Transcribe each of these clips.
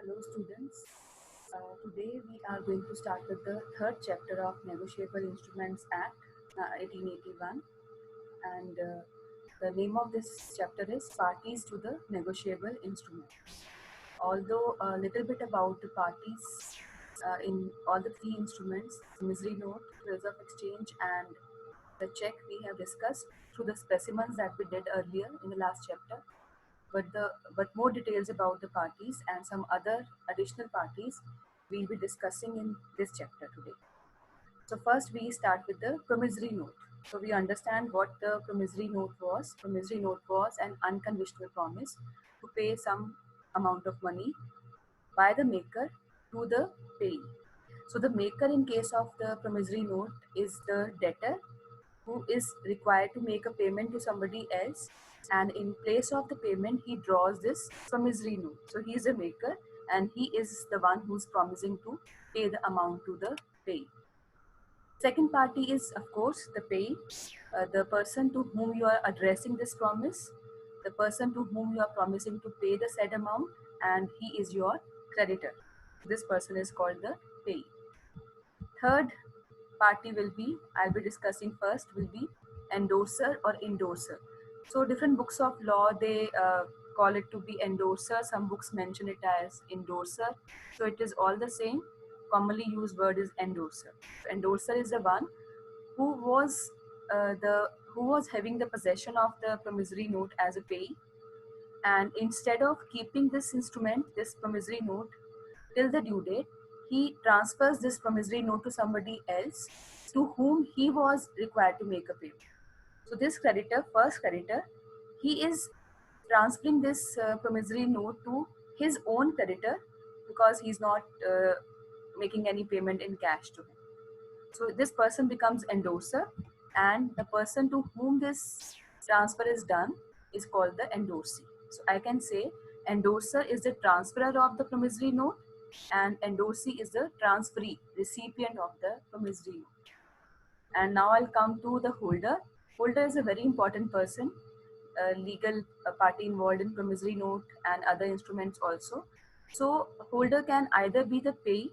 Hello students. Today we are going to start with the third chapter of Negotiable Instruments Act 1881, and the name of this chapter is Parties to the Negotiable Instrument. Although a little bit about the parties in all the three instruments, promissory note, bills of exchange, and the check we have discussed through the specimens that we did earlier in the last chapter. But more details about the parties and some other additional parties we'll be discussing in this chapter today. So first we start with the promissory note. So we understand what the promissory note was. Promissory note was an unconditional promise to pay some amount of money by the maker to the payee. So the maker in case of the promissory note is the debtor who is required to make a payment to somebody else, and in place of the payment he draws this promissory note. So he is a maker and he is the one who's promising to pay the amount to the payee. Second party is of course the payee, the person to whom you are addressing this promise, the person to whom you are promising to pay the said amount, and he is your creditor. This person is called the payee. Third party will be, I'll be discussing first, will be endorser or endorser. So different books of law, they call it to be endorser. Some books mention it as endorser. So it is all the same. Commonly used word is endorser. Endorser is the one who was who was having the possession of the promissory note as a payee, and instead of keeping this instrument, this promissory note, till the due date, he transfers this promissory note to somebody else to whom he was required to make a payment. So this creditor, first creditor, he is transferring this promissory note to his own creditor because he's not making any payment in cash to him. So this person becomes endorser, and the person to whom this transfer is done is called the endorsee. So I can say endorser is the transferor of the promissory note, and endorsee is the transferee, recipient of the promissory note. And now I'll come to the holder. Holder is a very important person, a legal party involved in promissory note and other instruments also. So holder can either be the payee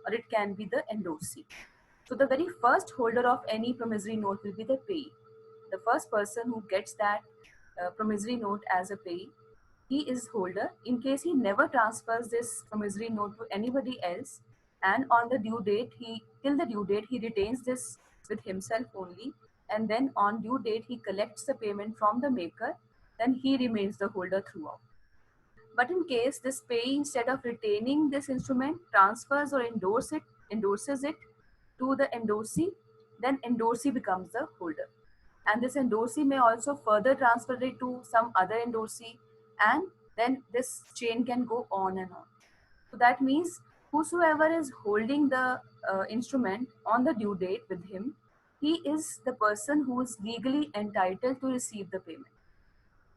or it can be the endorsee. So the very first holder of any promissory note will be the payee. The first person who gets that promissory note as a payee, he is holder. In case he never transfers this promissory note to anybody else, and on the due date, till the due date he retains this with himself only, and then on due date he collects the payment from the maker, then he remains the holder throughout. But in case this payee, instead of retaining this instrument, transfers or endorses it to the endorsee, then endorsee becomes the holder. And this endorsee may also further transfer it to some other endorsee, and then this chain can go on and on. So that means whosoever is holding the instrument on the due date with him, he is the person who is legally entitled to receive the payment.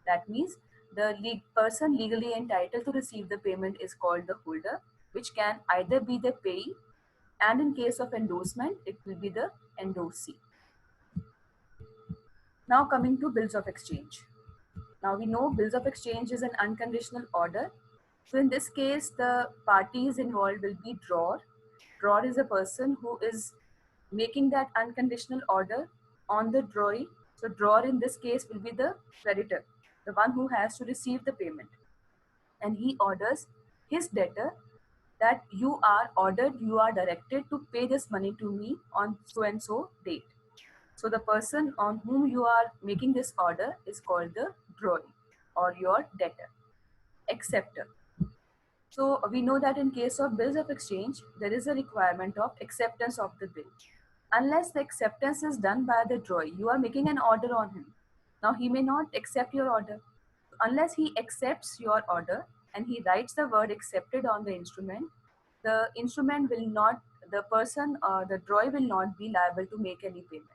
That means the person legally entitled to receive the payment is called the holder, which can either be the payee, and in case of endorsement, it will be the endorsee. Now coming to bills of exchange. Now we know bills of exchange is an unconditional order. So in this case, the parties involved will be drawer. Drawer is a person who is making that unconditional order on the drawee. So drawer in this case will be the creditor, the one who has to receive the payment. And he orders his debtor that you are directed to pay this money to me on so and so date. So the person on whom you are making this order is called the drawee or your debtor. Acceptor. So we know that in case of bills of exchange, there is a requirement of acceptance of the bill. Unless the acceptance is done by the drawee, you are making an order on him. Now he may not accept your order. Unless he accepts your order and he writes the word accepted on the instrument will not, the person or the drawee will not be liable to make any payment.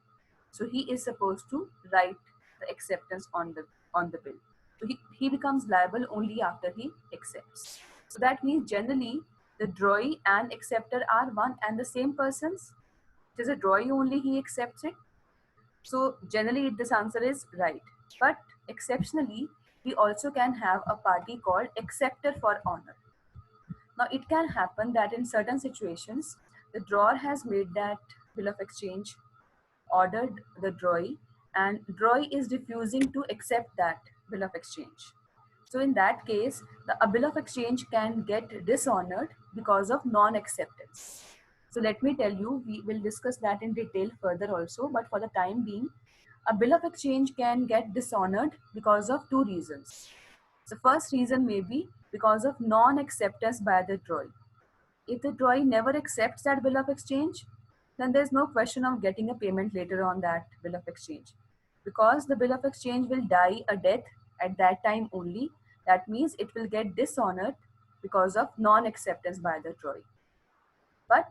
So he is supposed to write the acceptance on the bill. So he becomes liable only after he accepts. So that means generally the drawee and acceptor are one and the same persons. It is a drawee only, he accepts it. So generally this answer is right. But exceptionally, we also can have a party called acceptor for honor. Now, it can happen that in certain situations, the drawer has made that bill of exchange, ordered the drawee, and drawee is refusing to accept that bill of exchange. So in that case, a bill of exchange can get dishonored because of non-acceptance. So let me tell you, we will discuss that in detail further also, but for the time being, a bill of exchange can get dishonored because of two reasons. The first reason may be because of non-acceptance by the drawee. If the drawee never accepts that bill of exchange, then there's no question of getting a payment later on that bill of exchange. Because the bill of exchange will die a death at that time only, that means it will get dishonored because of non-acceptance by the drawee. But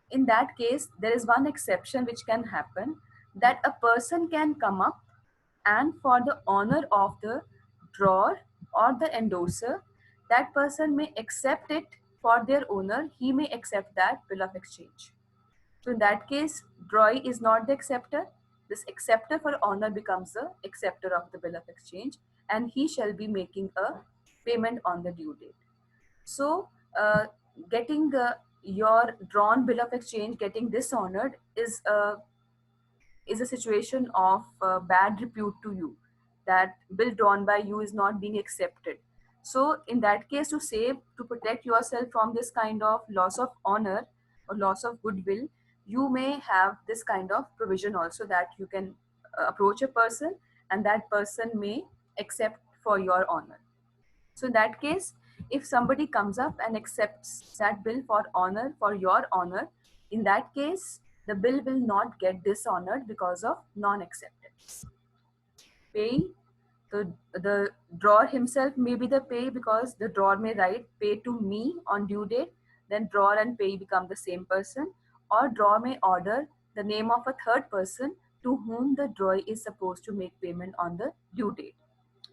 in that case, there is one exception which can happen, that a person can come up and for the honor of the drawer or the endorser, that person may accept it for their owner, he may accept that bill of exchange. So in that case, drawee is not the acceptor. This acceptor for honor becomes the acceptor of the bill of exchange, and he shall be making a payment on the due date. So, getting your drawn bill of exchange getting dishonored is a situation of bad repute to you, that bill drawn by you is not being accepted. So in that case, to save, to protect yourself from this kind of loss of honor or loss of goodwill, you may have this kind of provision also, that you can approach a person and that person may accept for your honor. So in that case, if somebody comes up and accepts that bill for honor, for your honor, in that case, the bill will not get dishonored because of non-acceptance. Pay, the drawer himself may be the pay, because the drawer may write pay to me on due date, then drawer and pay become the same person, or drawer may order the name of a third person to whom the drawer is supposed to make payment on the due date.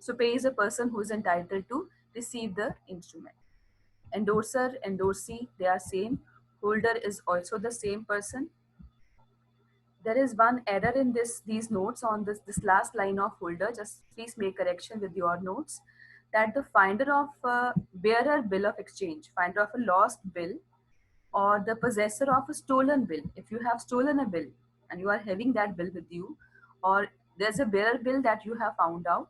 So pay is a person who is entitled to receive the instrument. Endorser, endorsee, they are same. Holder is also the same person. There is one error in these notes on this last line of holder. Just please make correction with your notes, that the finder of bearer bill of exchange, finder of a lost bill, or the possessor of a stolen bill. If you have stolen a bill and you are having that bill with you, or there's a bearer bill that you have found out,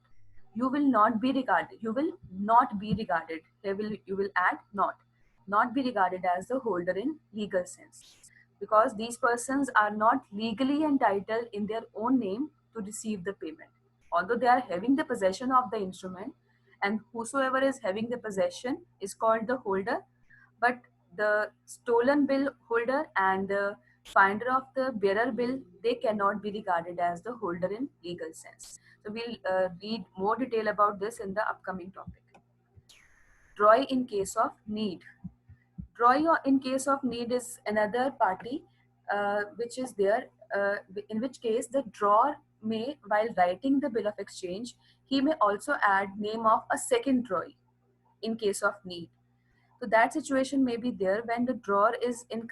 you will not be regarded. You will not be regarded. You will add not be regarded as the holder in legal sense, because these persons are not legally entitled in their own name to receive the payment. Although they are having the possession of the instrument, and whosoever is having the possession is called the holder, but the stolen bill holder and the finder of the bearer bill, they cannot be regarded as the holder in legal sense. So we'll read more detail about this in the upcoming topic. Drawee in case of need. Drawee in case of need is another party which is there, in which case the drawer may, while writing the bill of exchange, he may also add name of a second drawee in case of need. So that situation may be there when the drawer is in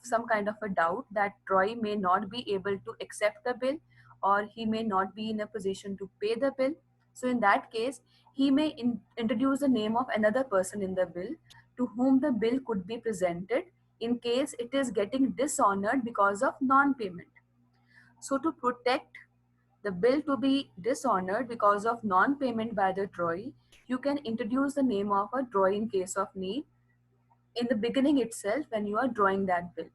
some kind of a doubt, that drawee may not be able to accept the bill, or he may not be in a position to pay the bill. So in that case, he may introduce the name of another person in the bill to whom the bill could be presented in case it is getting dishonored because of non-payment. So to protect the bill to be dishonored because of non-payment by the drawee, you can introduce the name of a drawee in case of need in the beginning itself when you are drawing that bill.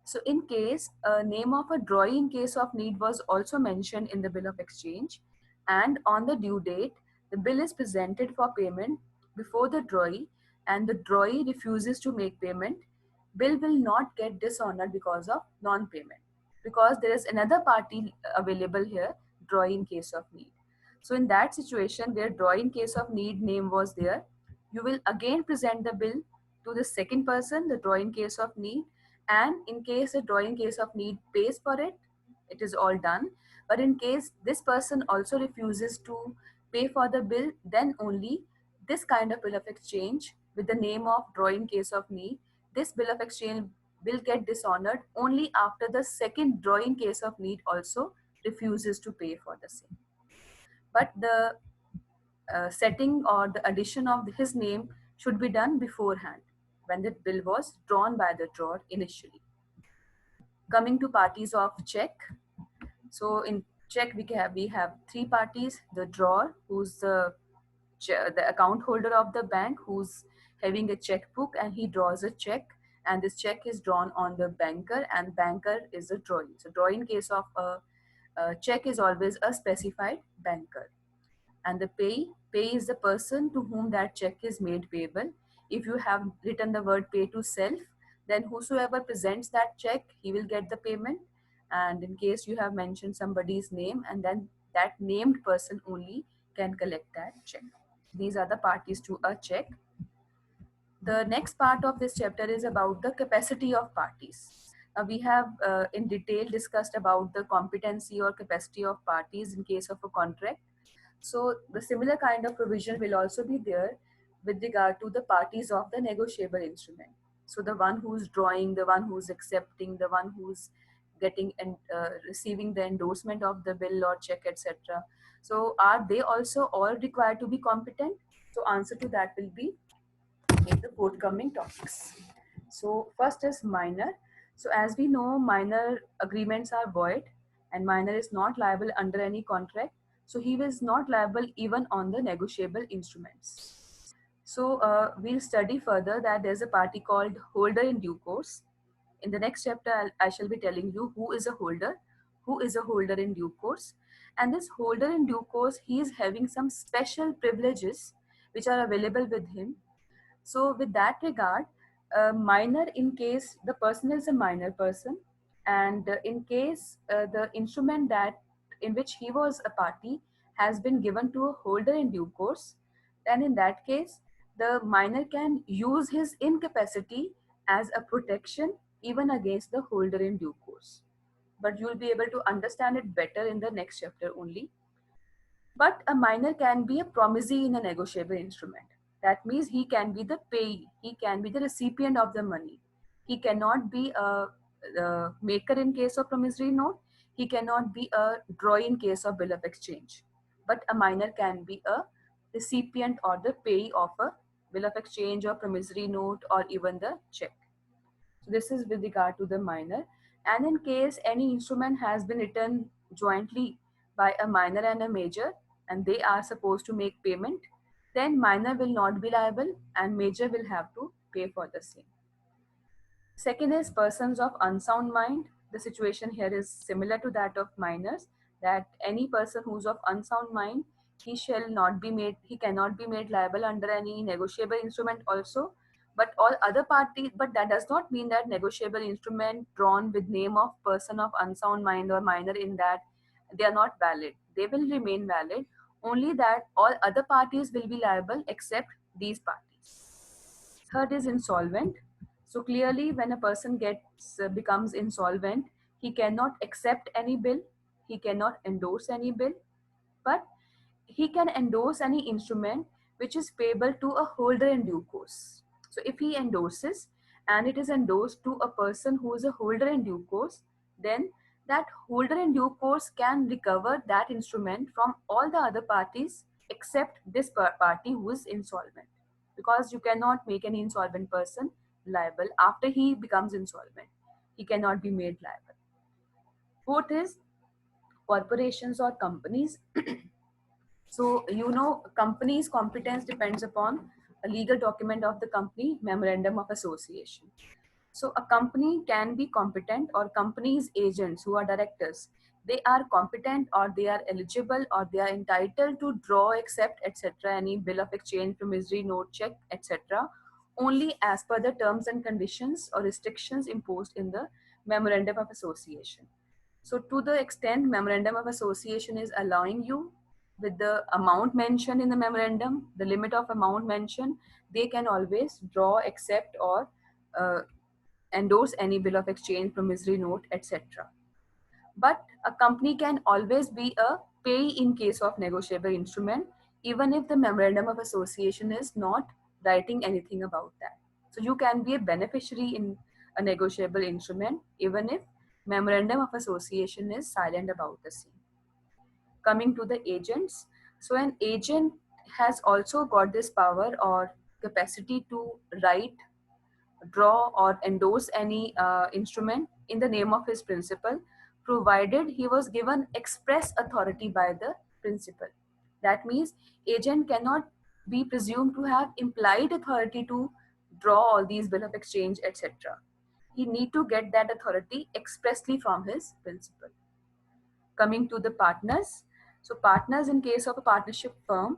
So in case a name of a drawee in case of need was also mentioned in the bill of exchange, and on the due date, the bill is presented for payment before the drawee and the drawee refuses to make payment, bill will not get dishonored because of non-payment, because there is another party available here, drawee in case of need. So in that situation where drawee in case of need name was there, you will again present the bill to the second person, the drawee in case of need, and in case the drawee in case of need pays for it, it is all done. But in case this person also refuses to pay for the bill, then only this kind of bill of exchange with the name of drawee in case of need, this bill of exchange will get dishonored only after the second drawee in case of need also refuses to pay for the same. But the setting or the addition of his name should be done beforehand. when the bill was drawn by the drawer initially. Coming to parties of check. So in check we have three parties: the drawer, who's the account holder of the bank, who's having a checkbook and he draws a check, and this check is drawn on the banker, and banker is a drawee. So drawee in case of a check is always a specified banker. And the pay is the person to whom that check is made payable. If you have written the word pay to self, then whosoever presents that check, he will get the payment. And in case you have mentioned somebody's name, and then that named person only can collect that check. These are the parties to a check. The next part of this chapter is about the capacity of parties. We have in detail discussed about the competency or capacity of parties in case of a contract. So the similar kind of provision will also be there with regard to the parties of the negotiable instrument. So the one who's drawing, the one who's accepting, the one who's getting and receiving the endorsement of the bill or check, etc. So are they also all required to be competent? So answer to that will be in the forthcoming topics. So first is minor. So as we know, minor agreements are void and minor is not liable under any contract. So he is not liable even on the negotiable instruments. So we'll study further that there's a party called holder in due course. In the next chapter, I shall be telling you who is a holder in due course. And this holder in due course, he is having some special privileges which are available with him. So with that regard, minor in case the person is a minor person, and in case the instrument that in which he was a party has been given to a holder in due course, then in that case, the minor can use his incapacity as a protection even against the holder in due course. But you'll be able to understand it better in the next chapter only. But a minor can be a promisee in a negotiable instrument. That means he can be the payee, he can be the recipient of the money. He cannot be a maker in case of promissory note, he cannot be a drawee in case of bill of exchange. But a minor can be a recipient or the payee of a bill of exchange or promissory note or even the check. So this is with regard to the minor. And in case any instrument has been written jointly by a minor and a major, and they are supposed to make payment, then minor will not be liable and major will have to pay for the same. Second is persons of unsound mind. The situation here is similar to that of minors, that any person who's of unsound mind, he cannot be made liable under any negotiable instrument also. But all other parties, but that does not mean that negotiable instrument drawn with name of person of unsound mind or minor in that they are not valid. They will remain valid, only that all other parties will be liable except these parties. Third is insolvent. So clearly, when a person becomes insolvent, he cannot accept any bill, he cannot endorse any bill, but he can endorse any instrument which is payable to a holder in due course. So if he endorses and it is endorsed to a person who is a holder in due course, then that holder in due course can recover that instrument from all the other parties except this party who is insolvent, because you cannot make any insolvent person liable after he becomes insolvent. He cannot be made liable. Fourth is corporations or companies. So, company's competence depends upon a legal document of the company, memorandum of association. So, a company can be competent, or company's agents who are directors, they are competent or they are eligible or they are entitled to draw, accept, etc., any bill of exchange, promissory note, check, etc., only as per the terms and conditions or restrictions imposed in the memorandum of association. So to the extent memorandum of association is allowing you with the amount mentioned in the memorandum, the limit of amount mentioned, they can always draw, accept, or uh, endorse any bill of exchange, promissory note, etc. But a company can always be a payee in case of negotiable instrument, even if the memorandum of association is not writing anything about that. So you can be a beneficiary in a negotiable instrument, even if memorandum of association is silent about the same. Coming to the agents, so an agent has also got this power or capacity to write draw or endorse any instrument in the name of his principal, provided he was given express authority by the principal. That means agent cannot be presumed to have implied authority to draw all these bill of exchange, etc. He need to get that authority expressly from his principal. Coming to the partners, so partners in case of a partnership firm,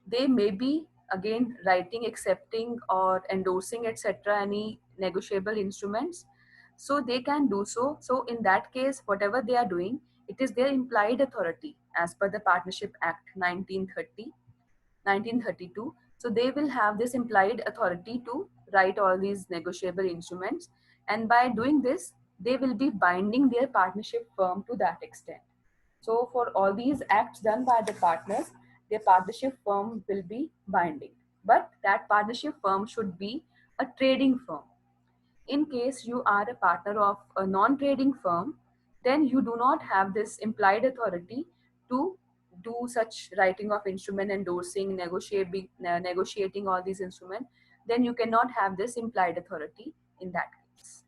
they may be again writing, accepting or endorsing, etc., any negotiable instruments, so they can do so. So in that case, whatever they are doing, it is their implied authority as per the Partnership Act 1932. So they will have this implied authority to write all these negotiable instruments, and by doing this, they will be binding their partnership firm to that extent. So for all these acts done by the partners, their partnership firm will be binding. But that partnership firm should be a trading firm. In case you are a partner of a non-trading firm, then you do not have this implied authority to do such writing of instrument, endorsing, negotiating all these instruments. Then you cannot have this implied authority in that case.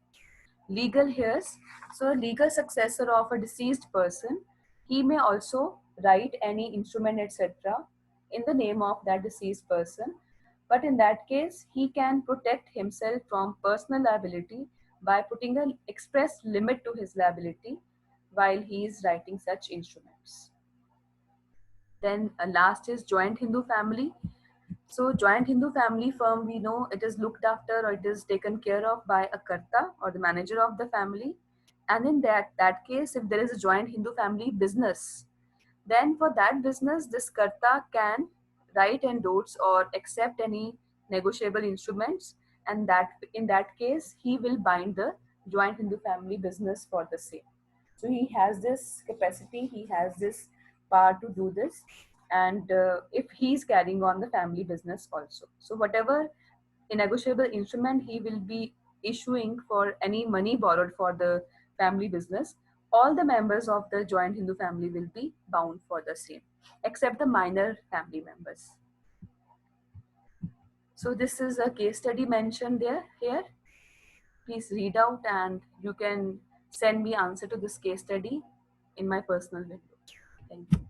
Legal heirs. So a legal successor of a deceased person, he may also write any instrument, etc., in the name of that deceased person. But in that case, he can protect himself from personal liability by putting an express limit to his liability while he is writing such instruments. Then last is joint Hindu family. So joint Hindu family firm, we know it is looked after or it is taken care of by a karta or the manager of the family. And in that case, if there is a joint Hindu family business, then for that business, this karta can write, endorse or accept any negotiable instruments, and that in that case, he will bind the joint Hindu family business for the same. So he has this capacity, he has this power to do this, and if he's carrying on the family business also. So whatever negotiable instrument he will be issuing for any money borrowed for the family business, all the members of the joint Hindu family will be bound for the same, except the minor family members. So this is a case study mentioned there here. Please read out and you can send me answer to this case study in my personal window. Thank you.